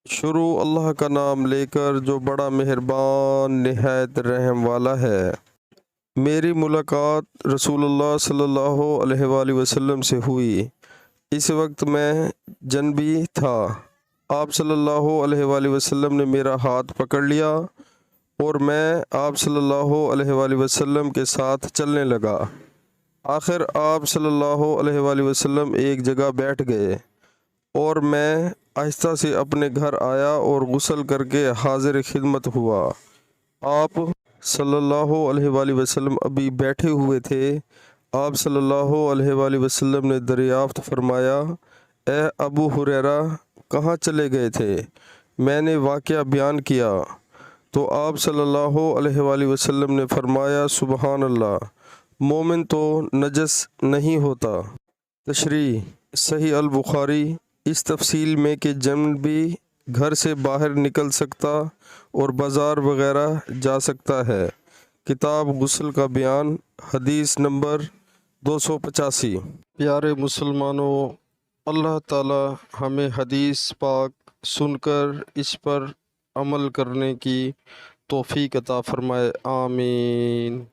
شروع اللہ کا نام لے کر جو بڑا مہربان نہایت رحم والا ہے۔ میری ملاقات رسول اللہ صلی اللہ علیہ وآلہ وسلم سے ہوئی۔ اس وقت میں جنبی تھا۔ آپ صلی اللہ علیہ وآلہ وسلم نے میرا ہاتھ پکڑ لیا اور میں آپ صلی اللہ علیہ وآلہ وسلم کے ساتھ چلنے لگا۔ آخر آپ صلی اللہ علیہ وآلہ وسلم ایک جگہ بیٹھ گئے اور میں آہستہ سے اپنے گھر آیا اور غسل کر کے حاضر خدمت ہوا۔ آپ صلی اللہ علیہ وآلہ وسلم ابھی بیٹھے ہوئے تھے۔ آپ صلی اللہ علیہ وآلہ وسلم نے دریافت فرمایا، اے ابو ہریرہ، کہاں چلے گئے تھے؟ میں نے واقعہ بیان کیا تو آپ صلی اللہ علیہ وآلہ وسلم نے فرمایا، سبحان اللہ، مومن تو نجس نہیں ہوتا۔ تشریح: صحیح البخاری اس تفصیل میں کہ جنبی گھر سے باہر نکل سکتا اور بازار وغیرہ جا سکتا ہے۔ کتاب غسل کا بیان، حدیث نمبر 285۔ پیارے مسلمانوں، اللہ تعالی ہمیں حدیث پاک سن کر اس پر عمل کرنے کی توفیق عطا فرمائے، آمین۔